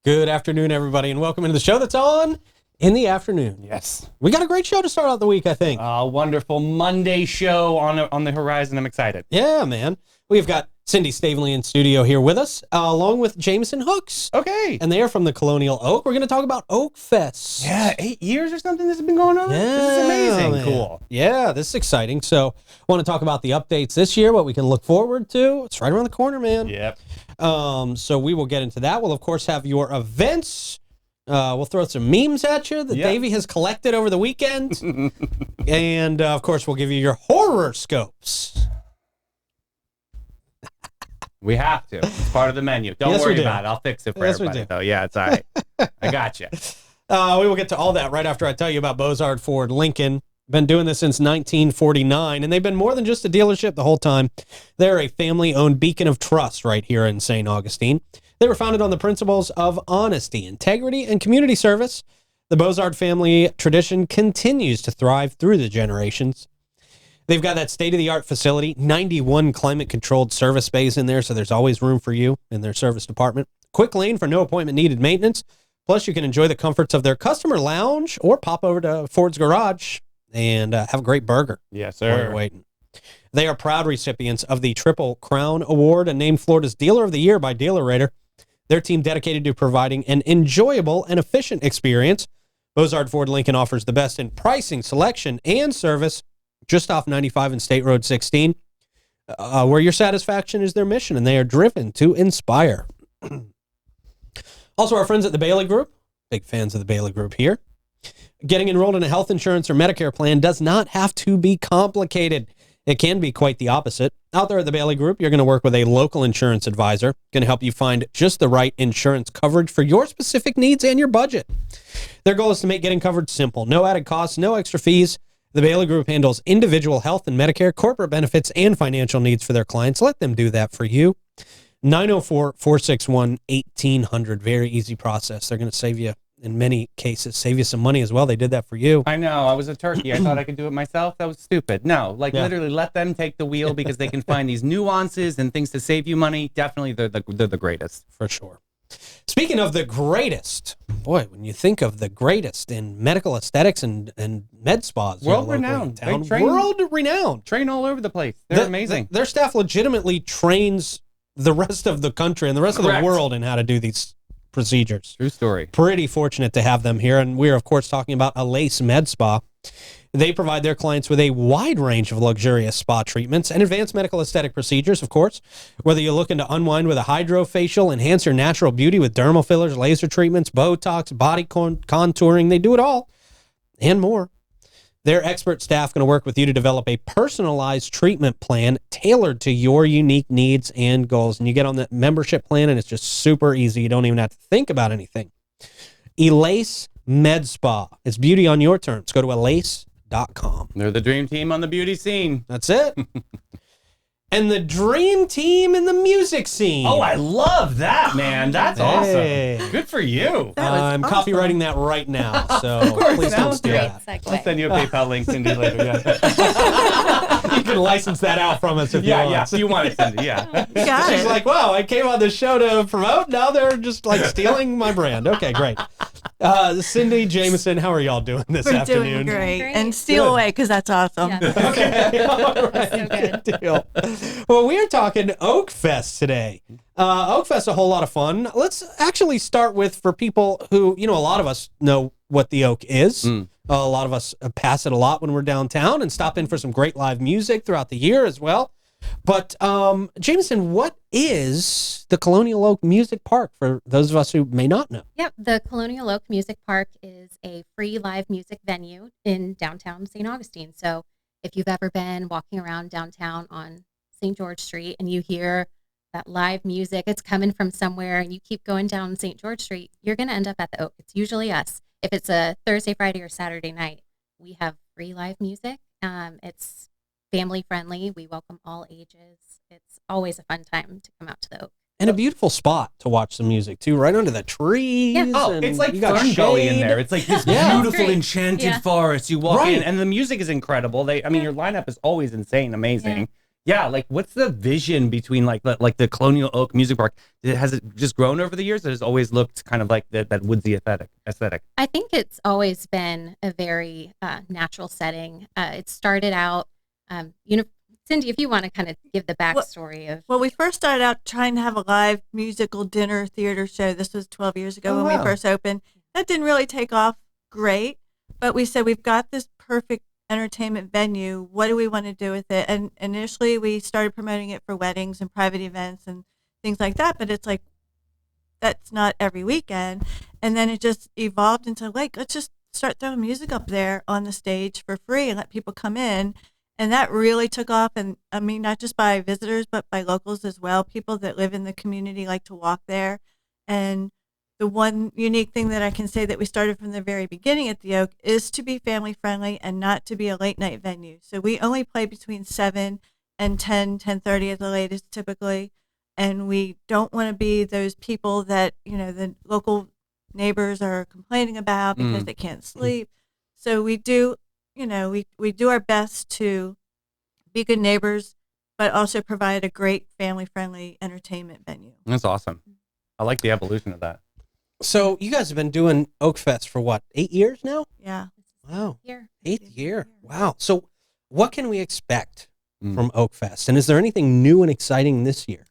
Good afternoon, everybody, and welcome into the show that's on in the afternoon. Yes. We got a great show to start out the week, I think. Wonderful Monday show on the horizon. I'm excited. Yeah, man. We've got Cindy Stavely in studio here with us, along with Jamison Hooks. Okay. And they are from the Colonial Oak. We're going to talk about Oak Fest. Yeah, 8 years or something this has been going on? Yeah, this is amazing. man. Cool. Yeah, this is exciting. So I want to talk about the updates this year, what we can look forward to. It's right around the corner, man. Yep. So we will get into that. We'll, of course, have your events. We'll throw some memes at you that Davey has collected over the weekend. And, of course, we'll give you your horror scopes. We have to. It's part of the menu. Don't worry about it. I'll fix it for everybody, though. Yeah, it's all right. I got you. We will get to all that right after I tell you about Bozard Ford Lincoln. Been doing this since 1949, and they've been more than just a dealership the whole time. They're a family-owned beacon of trust right here in St. Augustine. They were founded on the principles of honesty, integrity, and community service. The Bozard family tradition continues to thrive through the generations. They've got that state-of-the-art facility, 91 climate-controlled service bays in there, so there's always room for you in their service department. Quick lane for no appointment-needed maintenance. Plus, you can enjoy the comforts of their customer lounge or pop over to Ford's Garage and have a great burger. Yes, While sir. you're waiting. They are proud recipients of the Triple Crown Award and named Florida's Dealer of the Year by Dealer Rater. Their team dedicated to providing an enjoyable and efficient experience. Bozard Ford Lincoln offers the best in pricing, selection, and service just off 95 and State Road 16, where your satisfaction is their mission, and they are driven to inspire. Also, our friends at the Bailey Group, big fans of the Bailey Group here. Getting enrolled in a health insurance or Medicare plan does not have to be complicated. It can be quite the opposite. Out there at the Bailey Group, you're going to work with a local insurance advisor, going to help you find just the right insurance coverage for your specific needs and your budget. Their goal is to make getting covered simple. No added costs, no extra fees. The Bailey Group handles individual health and Medicare, corporate benefits, and financial needs for their clients. Let them do that for you. 904-461-1800. Very easy process. They're going to save you, in many cases, save you some money as well. They did that for you. I know. I was a turkey. I thought I could do it myself. That was stupid. No, literally let them take the wheel because they can find these nuances and things to save you money. Definitely, they're the greatest. For sure. Speaking of the greatest, boy, when you think of the greatest in medical aesthetics and med spas, world-renowned. World-renowned. Train all over the place. They're amazing. Their staff legitimately trains the rest of the country and the rest of the world in how to do these procedures. True story. Pretty fortunate to have them here. And we're, of course, talking about Alace Med Spa. They provide their clients with a wide range of luxurious spa treatments and advanced medical aesthetic procedures, of course. Whether you're looking to unwind with a hydrofacial, enhance your natural beauty with dermal fillers, laser treatments, Botox, body contouring, they do it all and more. Their expert staff going to work with you to develop a personalized treatment plan tailored to your unique needs and goals. And you get on the membership plan, and it's just super easy. You don't even have to think about anything. Alace Med Spa. It's beauty on your terms. Go to alace.com. They're the dream team on the beauty scene. That's it. And the dream team in the music scene. Oh, I love that, man. That's Hey. awesome. Good for you. I'm copywriting that right now, so please don't steal that. I'll send you a PayPal link, Cindy, later. Yeah. You can license that out from us if you want. Yeah, you want it, Cindy, yeah. She's like, wow, I came on this show to promote. Now they're just like stealing my brand. Okay, great. Cindy, Jamison, how are y'all doing this afternoon? We're doing great. And steal away, because that's awesome. Yeah. Okay, all right, so good deal. Well, we are talking Oak Fest today. Oak Fest, a whole lot of fun. Let's actually start with, for people who, a lot of us know what the Oak is. A lot of us pass it a lot when we're downtown and stop in for some great live music throughout the year as well. But, Jamison, what is the Colonial Oak Music Park for those of us who may not know? Yep, the Colonial Oak Music Park is a free live music venue in downtown St. Augustine. So if you've ever been walking around downtown on St. George Street and you hear that live music, it's coming from somewhere, and you keep going down St. George Street, you're going to end up at the Oak. It's usually us. If it's a Thursday, Friday, or Saturday night, we have free live music. It's family friendly. We welcome all ages. It's always a fun time to come out to the Oak. And a beautiful spot to watch some music too, right under the trees. Yeah. Oh, and it's like you got Fern Gully in shade. there. It's like this Yeah. beautiful, Great. enchanted Yeah. forest. You walk Right. in, and the music is incredible. Your lineup is always insane, amazing. Yeah. Yeah, like what's the vision between like the Colonial Oak Music Park? Has it just grown over the years? It has always looked kind of like that woodsy aesthetic. I think it's always been a very natural setting. It started out, Cindy, if you want to kind of give the backstory of. Well, we first started out trying to have a live musical dinner theater show. This was 12 years ago when we first opened. That didn't really take off great, but we said we've got this perfect entertainment venue. What do we want to do with it? And initially we started promoting it for weddings and private events and things like that, but it's like that's not every weekend. And then it just evolved into like, let's just start throwing music up there on the stage for free and let people come in. And that really took off. And I mean, not just by visitors, but by locals as well. People that live in the community like to walk there. And the one unique thing that I can say that we started from the very beginning at the Oak is to be family friendly and not to be a late night venue. So we only play between 7 and 10:30 at the latest typically. And we don't want to be those people that, the local neighbors are complaining about because they can't sleep. So we do, we do our best to be good neighbors, but also provide a great family friendly entertainment venue. That's awesome. I like the evolution of that. So you guys have been doing Oak Fest for what, 8 years now? Yeah. Wow. Here. 8th year. Wow. So what can we expect from Oak Fest? And is there anything new and exciting this year?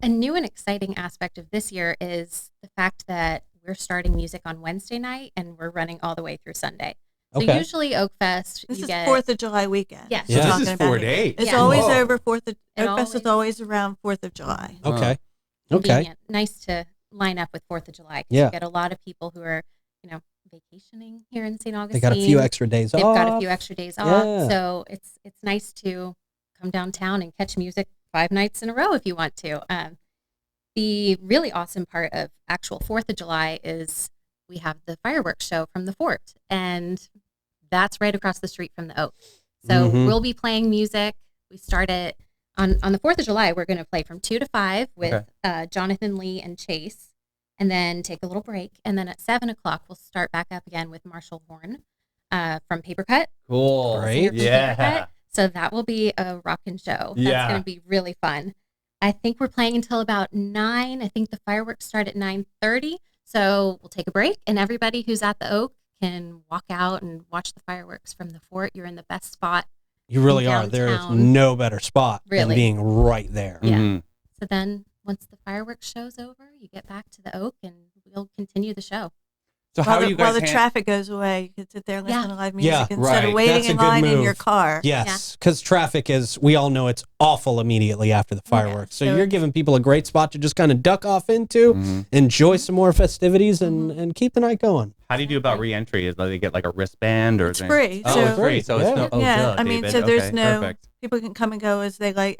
A new and exciting aspect of this year is the fact that we're starting music on Wednesday night and we're running all the way through Sunday. So usually Oak Fest, this you is get 4th of July weekend. Yes. So this is 4 days. It's always over Oak Fest always, is always around 4th of July. Okay. Convenient. Nice to line up with 4th of July. You get a lot of people who are, vacationing here in St. Augustine. They got a few extra days off. They've got a few extra days off. So it's nice to come downtown and catch music 5 nights in a row if you want to. The really awesome part of actual 4th of July is we have the fireworks show from the fort, and that's right across the street from the Oak. So we'll be playing music. We start it on the 4th of July. We're going to play from 2 to 5 with Jonathan Lee and Chase, and then take a little break. And then at 7 o'clock, we'll start back up again with Marshall Horn from Paper Cut. Cool. Great. Yeah. So that will be a rockin' show. That's going to be really fun. I think we're playing until about 9. I think the fireworks start at 9:30. So we'll take a break, and everybody who's at the Oak can walk out and watch the fireworks from the fort. You're in the best spot. You really are. There is no better spot than being right there. Yeah. So then once the fireworks show's over, you get back to the Oak, and we'll continue the show. So how are you guys? While the traffic goes away, you can sit there and listen to live music instead of waiting That's in line in your car. Yes, because traffic is, we all know it's awful immediately after the fireworks. So you're giving people a great spot to just kind of duck off into, enjoy some more festivities, and keep the night going. How do you do about re-entry? Do they get like a wristband or? It's free. Oh, it's free. So it's no. Oh, I mean, David. so there's no. Perfect. People can come and go as they like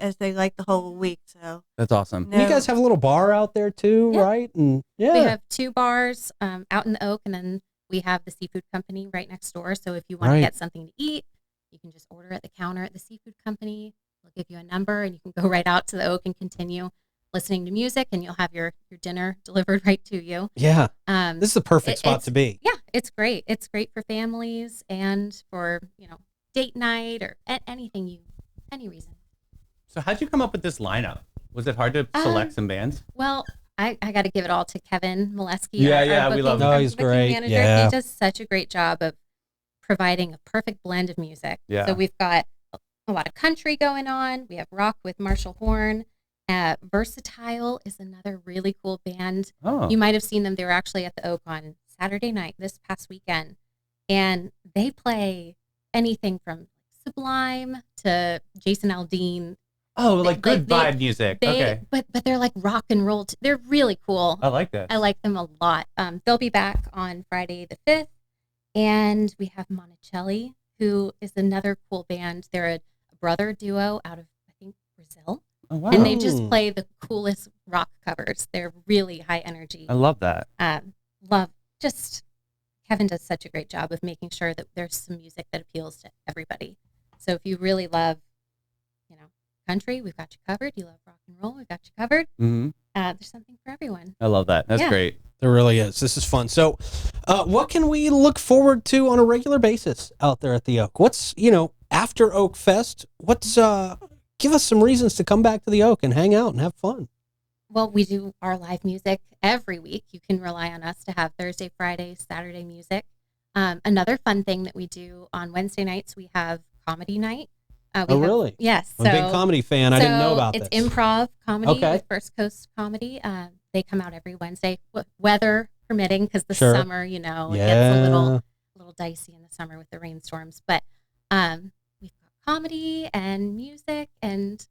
the whole week. So that's awesome. You guys have a little bar out there too, right? And we have 2 bars out in the Oak, and then we have the seafood company right next door. So if you want to get something to eat, you can just order at the counter at the seafood company. They'll give you a number, and you can go right out to the Oak and continue listening to music, and you'll have your dinner delivered right to you. Yeah. This is the perfect spot to be. Yeah, it's great. It's great for families and for, date night or any reason. So how'd you come up with this lineup? Was it hard to select some bands? Well, I got to give it all to Kevin Molesky. We love him. Oh, he's great. Manager. Yeah. He does such a great job of providing a perfect blend of music. Yeah. So we've got a lot of country going on. We have rock with Marshall Horn. Versatile is another really cool band. Oh. You might have seen them. They were actually at the Oak on Saturday night this past weekend. And they play anything from Sublime to Jason Aldean. Oh, like good vibe music. Okay. But they're like rock and roll. They're really cool. I like that. I like them a lot. They'll be back on Friday the 5th. And we have Monticelli, who is another cool band. They're a brother duo out of, I think, Brazil. Oh, wow. And they just play the coolest rock covers. They're really high energy. I love that. Kevin does such a great job of making sure that there's some music that appeals to everybody. So if you really love, country, we've got you covered. You love rock and roll, we've got you covered. Mm-hmm. There's something for everyone. I love that. That's great. There really is. This is fun. So what can we look forward to on a regular basis out there at the Oak? What's, after Oak Fest, what's give us some reasons to come back to the Oak and hang out and have fun. Well, we do our live music every week. You can rely on us to have Thursday, Friday, Saturday music. Another fun thing that we do on Wednesday nights, we have comedy night. Really? Yes. I'm a big comedy fan. I didn't know about this. It's improv comedy Okay. with First Coast Comedy. They come out every Wednesday, weather permitting, because the Sure. summer, it gets Yeah. a little dicey in the summer with the rainstorms. But we've got comedy and music, and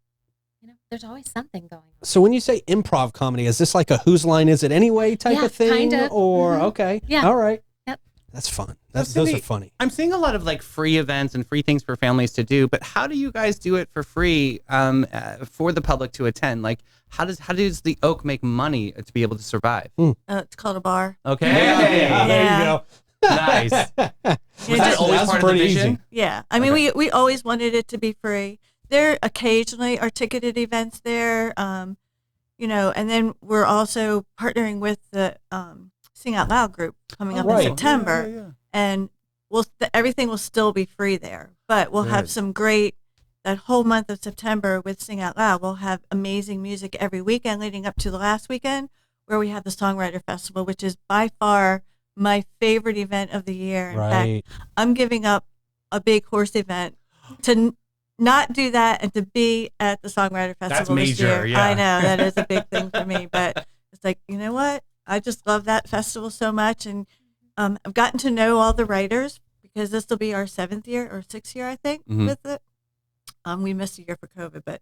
there's always something going on. So when you say improv comedy, is this like a Whose Line Is It Anyway type Yeah, of thing? kind of. Or, Mhm. okay. Yeah. All right. Yep. That's fun. So Those Cindy, are funny. I'm seeing a lot of like free events and free things for families to do, but how do you guys do it for free for the public to attend? Like, how does the Oak make money to be able to survive? It's called a bar. Okay. There you go. Nice. Was that always That's part of the pretty vision? easy. Yeah. I mean, we always wanted it to be free. There occasionally are ticketed events there, and then we're also partnering with the Sing Out Loud group coming up Right. in September. Yeah. And everything will still be free there, but we'll have Good. some great, that whole month of September with Sing Out Loud, we'll have amazing music every weekend leading up to the last weekend, where we have the Songwriter Festival, which is by far my favorite event of the year. In Right. fact, I'm giving up a big horse event to not do that and to be at the Songwriter Festival this major, year. yeah. I know that is a big thing for me, but it's like, you know what? I just love that festival so much. And I've gotten to know all the writers, because this will be our 7th year or 6th year, I think, Mhm. with it. We missed a year for COVID, but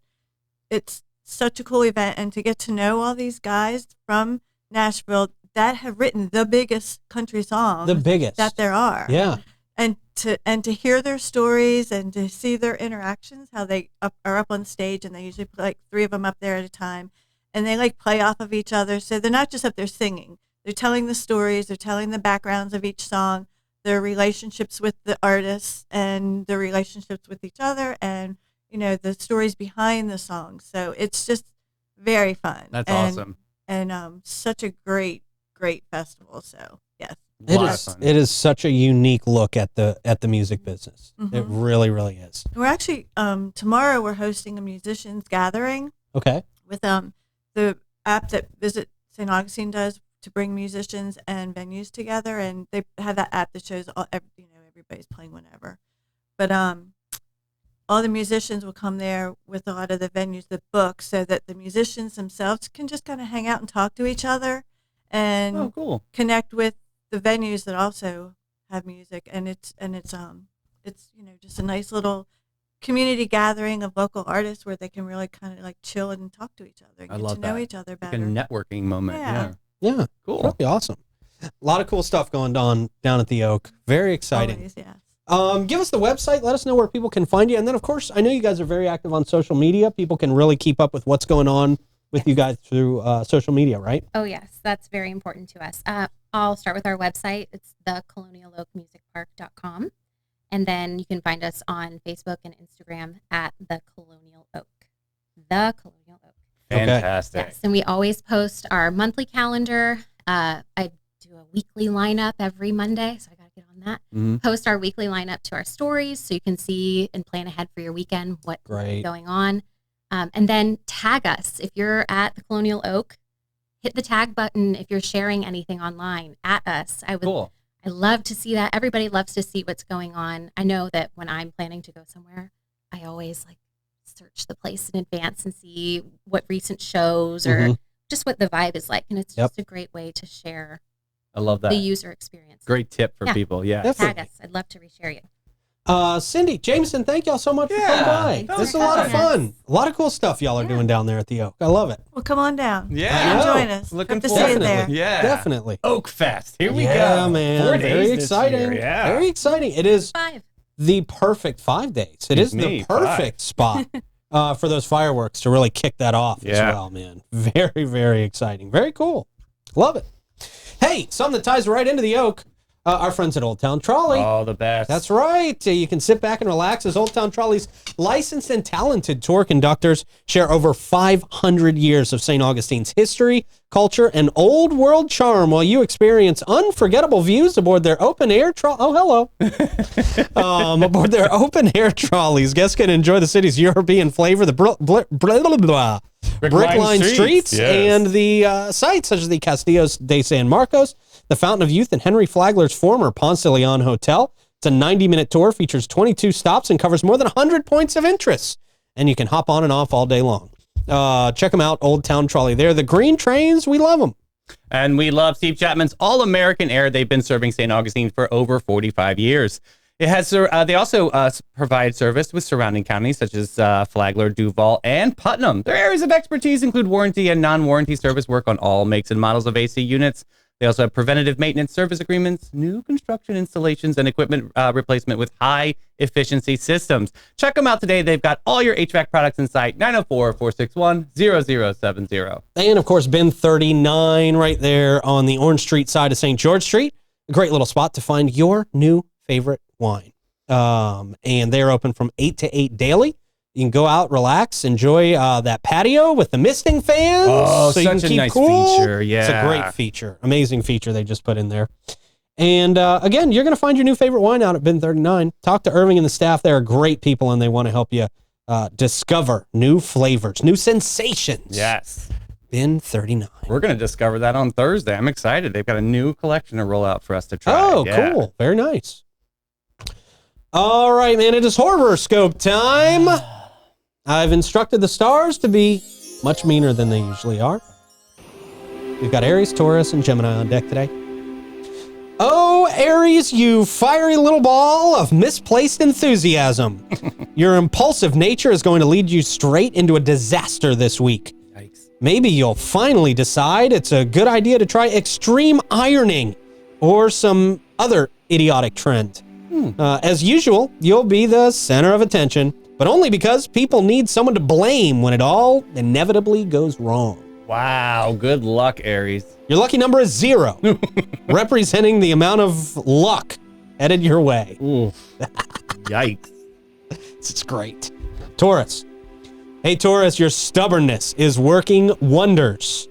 it's such a cool event. And to get to know all these guys from Nashville that have written the biggest country songs The biggest. that there are. Yeah. And to hear their stories and to see their interactions, how they are up on stage, and they usually put like 3 of them up there at a time, and they like play off of each other. So they're not just up there singing. They're telling the stories. They're telling the backgrounds of each song, their relationships with the artists and their relationships with each other, and, the stories behind the songs. So it's just very fun. That's and, awesome. And such a great, great festival. So, yes. It is such a unique look at the music business. It Mhm. really, really is. We're actually, tomorrow we're hosting a musicians gathering Okay. with the app that Visit St. Augustine does to bring musicians and venues together, and they have that app that shows everybody's playing whenever. But all the musicians will come there with a lot of the venues that book, so that the musicians themselves can just kind of hang out and talk to each other and Oh, cool. connect with the venues that also have music. And it's just a nice little community gathering of local artists where they can really kind of like chill and talk to each other and I get love to know that. each other Like a better. networking moment. Yeah. Yeah. Yeah. Cool. That'd be awesome. A lot of cool stuff going on down at the Oak. Very exciting. Always, yes. Give us the website. Let us know where people can find you. And then, of course, I know you guys are very active on social media. People can really keep up with what's going on with you guys through social media, right? Oh, yes. That's very important to us. I'll start with our website. It's thecolonialoakmusicpark.com. And then you can find us on Facebook and Instagram at The Colonial Oak. The Colonial Oak. Fantastic. Yes. And we always post our monthly calendar. I do a weekly lineup every Monday, so I got to get on that. Mhm. Post our weekly lineup to our stories so you can see and plan ahead for your weekend what's Great. going on. And then tag us. If you're at the Colonial Oak, hit the tag button if you're sharing anything online at us. Cool. I love to see that. Everybody loves to see what's going on. I know that when I'm planning to go somewhere, I always search the place in advance and see what recent shows or Mhm. just what the vibe is like. And it's Yep. just a great way to share I love that. the user experience. Great tip for Yeah. people. Yeah. Definitely. Tag us. I'd love to reshare you. Cindy, Jamison, thank y'all so much for Yeah. coming by. Thanks This is for a lot of having fun. A lot of cool stuff y'all are Yeah. doing down there at the Oak. I love it. Well, come on down. Yeah. I know. Join us. Looking Hope to forward see you to it. there. Yeah. Definitely. Oak Fest. Here we Yeah, go. man. 4 days Very this exciting. year. Yeah. Very exciting. It is 5. the perfect 5 days. It is Excuse me, the perfect spot for those fireworks to really kick that off as Yeah. well, man. Very, very exciting. Very cool. Love it. Hey, something that ties right into the Oak. Our friends at Old Town Trolley. Oh, the best. That's right. You can sit back and relax as Old Town Trolley's licensed and talented tour conductors share over 500 years of St. Augustine's history, culture, and old world charm while you experience unforgettable views aboard their open air aboard their open air trolleys. Guests can enjoy the city's European flavor, the brick-lined streets, and the sites such as the Castillos de San Marcos, the Fountain of Youth, and Henry Flagler's former Ponce de Leon Hotel. It's a 90-minute tour, features 22 stops, and covers more than 100 points of interest. And you can hop on and off all day long. Check them out, Old Town Trolley. They're the green trains. We love them. And we love Steve Chapman's All-American Air. They've been serving St. Augustine for over 45 years. It has. They also provide service with surrounding counties such as Flagler, Duval, and Putnam. Their areas of expertise include warranty and non-warranty service work on all makes and models of AC units. They also have preventative maintenance service agreements, new construction installations, and equipment replacement with high-efficiency systems. Check them out today. They've got all your HVAC products in sight, 904-461-0070. And, of course, Bin 39 right there on the Orange Street side of St. George Street. A great little spot to find your new favorite wine. And they're open from 8 to 8 daily. You can go out, relax, enjoy that patio with the misting fans. Oh, so such you can a keep nice cool. feature. Yeah. It's a great feature. Amazing feature they just put in there. And again, you're going to find your new favorite wine out at Bin 39. Talk to Irving and the staff. They're great people, and they want to help you discover new flavors, new sensations. Yes. Bin 39. We're going to discover that on Thursday. I'm excited. They've got a new collection to roll out for us to try. Oh, cool. Very nice. All right, man. It is horoscope time. I've instructed the stars to be much meaner than they usually are. We've got Aries, Taurus, and Gemini on deck today. Oh, Aries, you fiery little ball of misplaced enthusiasm. Your impulsive nature is going to lead you straight into a disaster this week. Yikes. Maybe you'll finally decide it's a good idea to try extreme ironing or some other idiotic trend. As usual, you'll be the center of attention, but only because people need someone to blame when it all inevitably goes wrong. Wow. Good luck, Aries. Your lucky number is 0, representing the amount of luck headed your way. Ooh. Yikes. It's great. Taurus. Hey, Taurus, your stubbornness is working wonders,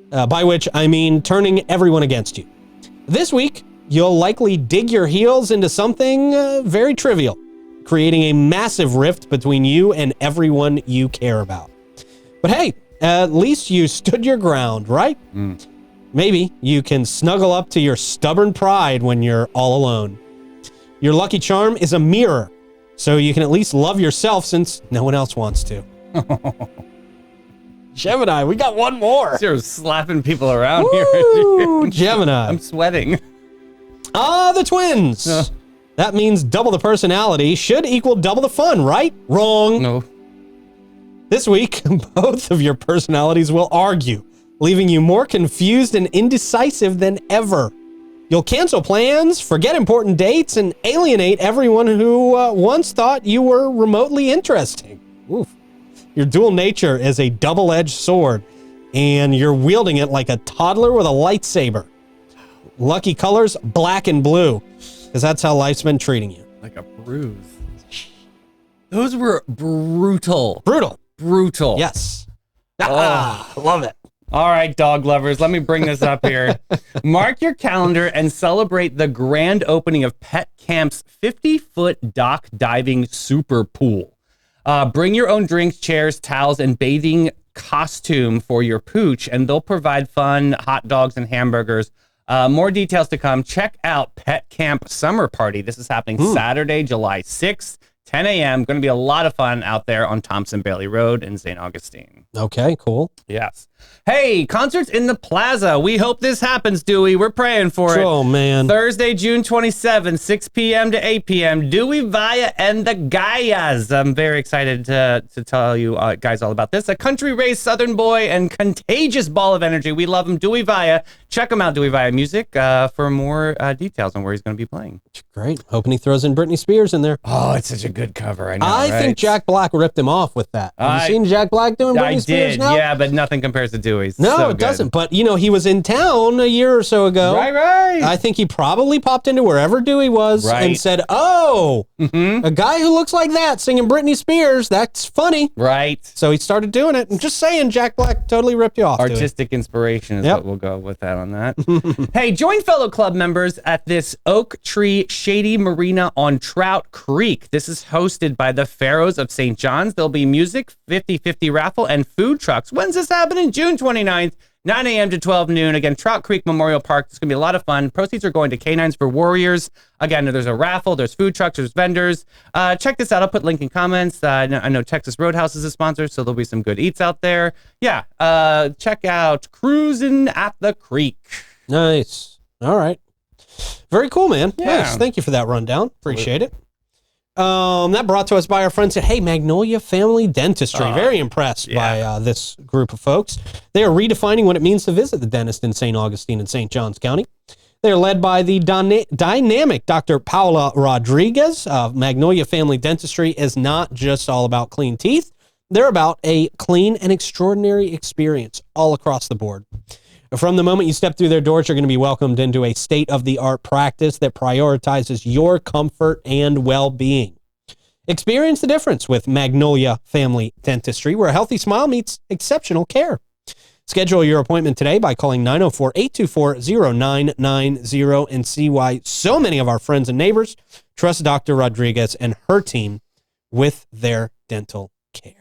by which I mean turning everyone against you. This week, you'll likely dig your heels into something very trivial, creating a massive rift between you and everyone you care about. But hey, at least you stood your ground, right? Maybe you can snuggle up to your stubborn pride when you're all alone. Your lucky charm is a mirror, so you can at least love yourself since no one else wants to. Gemini, we got one more. You're slapping people around Woo, here. Gemini. I'm sweating. The twins. That means double the personality should equal double the fun, right? Wrong. No. This week, both of your personalities will argue, leaving you more confused and indecisive than ever. You'll cancel plans, forget important dates, and alienate everyone who once thought you were remotely interesting. Oof. Your dual nature is a double-edged sword, and you're wielding it like a toddler with a lightsaber. Lucky colors, black and blue, because that's how life's been treating you. Like a bruise. Those were brutal. Brutal. Yes. Love it. All right, dog lovers, let me bring this up here. Mark your calendar and celebrate the grand opening of Pet Camp's 50-foot dock diving super pool. Bring your own drinks, chairs, towels, and bathing costume for your pooch, and they'll provide fun hot dogs and hamburgers. More details to come. Check out Pet Camp Summer Party. This is happening Saturday, July 6th, 10 a.m. Going to be a lot of fun out there on Thompson Bailey Road in St. Augustine. Okay, cool. Yes. Hey, concerts in the Plaza. We hope this happens, Dewey. We're praying for it. Oh, man. Thursday, June 27th, 6 p.m. to 8 p.m. Dewey Vaya and the Gaias. I'm very excited to tell you guys all about this. A country-raised Southern boy and contagious ball of energy. We love him. Dewey Vaya. Check him out, Dewey Vaya Music, for more details on where he's going to be playing. Great. Hoping he throws in Britney Spears in there. Oh, it's such a good cover. I know, I think Jack Black ripped him off with that. Have you seen Jack Black doing Britney Spears now? Yeah, but nothing compares compares to Dewey's. No, So it good. doesn't. But, he was in town a year or so ago. Right. I think he probably popped into wherever Dewey was and said, oh, a guy who looks like that singing Britney Spears, that's funny. Right. So he started doing it. And just saying, Jack Black totally ripped you off. Artistic inspiration is what we'll go with that on that. Hey, join fellow club members at this Oak Tree Shady Marina on Trout Creek. This is hosted by the Pharaohs of St. John's. There'll be music, 50-50 raffle, and food trucks. When's this happening? June 29th, 9 a.m. to 12 noon. Again, Trout Creek Memorial Park. It's going to be a lot of fun. Proceeds are going to Canines for Warriors. Again, there's a raffle, there's food trucks, there's vendors. Check this out. I'll put link in comments. I know Texas Roadhouse is a sponsor, so there'll be some good eats out there. Yeah, check out Cruising at the Creek. Nice. All right. Very cool, man. Yeah. Nice. Thank you for that rundown. Appreciate it. That brought to us by our friends at Magnolia Family Dentistry. Very impressed by this group of folks. They are redefining what it means to visit the dentist in St. Augustine and St. Johns County. They are led by the dynamic Dr. Paula Rodriguez. Magnolia Family Dentistry is not just all about clean teeth. They're about a clean and extraordinary experience all across the board. From the moment you step through their doors, you're going to be welcomed into a state-of-the-art practice that prioritizes your comfort and well-being. Experience the difference with Magnolia Family Dentistry, where a healthy smile meets exceptional care. Schedule your appointment today by calling 904-824-0990 and see why so many of our friends and neighbors trust Dr. Rodriguez and her team with their dental care.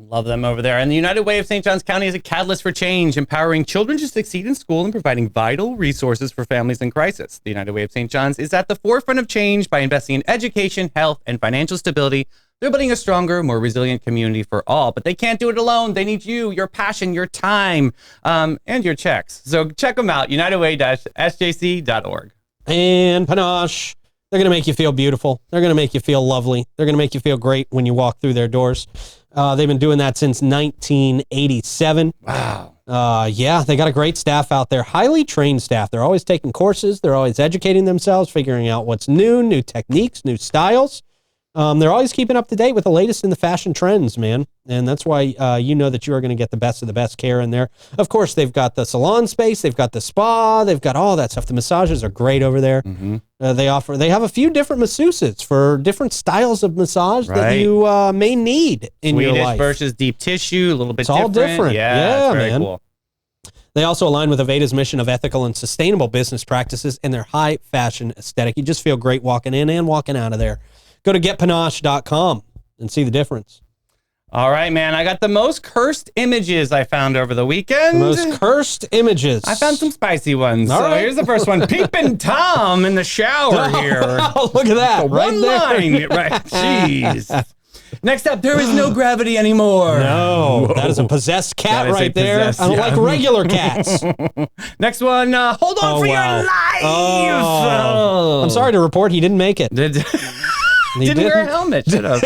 Love them over there. And the United Way of St. Johns County is a catalyst for change, empowering children to succeed in school and providing vital resources for families in crisis. The United Way of St. Johns is at the forefront of change by investing in education, health, and financial stability. They're building a stronger, more resilient community for all, but they can't do it alone. They need you, your passion, your time, and your checks. So check them out, unitedway-sjc.org. And Panache, they're going to make you feel beautiful. They're going to make you feel lovely. They're going to make you feel great when you walk through their doors. They've been doing that since 1987. Wow. Yeah, they got a great staff out there, highly trained staff. They're always taking courses. They're always educating themselves, figuring out what's new techniques, new styles. They're always keeping up to date with the latest in the fashion trends, man. And that's why you know that you are going to get the best of the best care in there. Of course, they've got the salon space. They've got the spa. They've got all that stuff. The massages are great over there. Mm-hmm. They have a few different masseuses for different styles of massage that you may need in your life. Swedish versus deep tissue, a little bit different. All different. Yeah, very man. Cool. They also align with Aveda's mission of ethical and sustainable business practices and their high fashion aesthetic. You just feel great walking in and walking out of there. Go to getpanache.com and see the difference. All right, man. I got the most cursed images I found over the weekend. The most cursed images. I found some spicy ones. All right. Here's the first one. Peeping Tom in the shower here. Oh, look at that. Right One there. line. Right. Jeez. Next up, there is no gravity anymore. No, Whoa. that is a possessed cat That is right a there. possessed, I don't yeah. like regular cats. Next one, hold on for your life. Oh. I'm sorry to report he didn't make it. Didn't wear a helmet. Should have.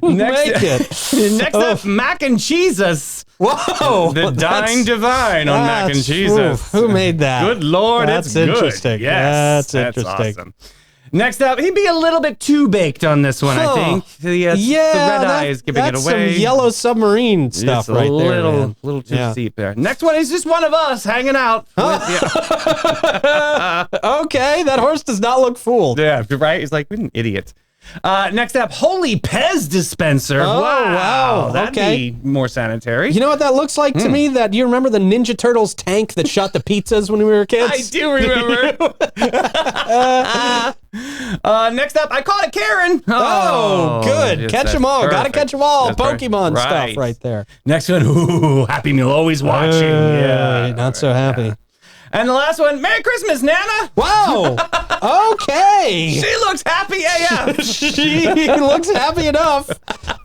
Next up, mac and cheeses. Whoa. The Dying Divine on mac and cheeses. Who made that? Good Lord, that's it's interesting. Good. Yes, that's interesting. Awesome. Next up, he'd be a little bit too baked on this one, I think. The red eye is giving it away. That's some Yellow Submarine stuff right there. A little too steep there. Next one is just one of us hanging out. Okay, that horse does not look fooled. Yeah, right? He's like, what an idiot. Next up, Holy Pez dispenser. Oh, wow. That'd Okay. be more sanitary. You know what that looks like to me? That, do you remember the Ninja Turtles tank that shot the pizzas when we were kids? I do remember. Next up, I caught a Karen. Oh, good. Catch them all. Got to catch them all. That's Pokemon stuff right there. Next one, Happy Meal, always watching. Yeah. Not so happy. Yeah. And the last one, Merry Christmas, Nana. Wow. Okay. She looks happy AF. She looks happy enough.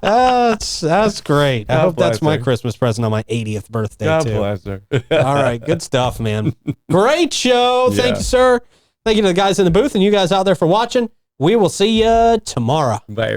That's great. I hope that's my Christmas present on my 80th birthday, God too. bless her. All right. Good stuff, man. Great show. Thank you, sir. Thank you to the guys in the booth and you guys out there for watching. We will see you tomorrow. Bye.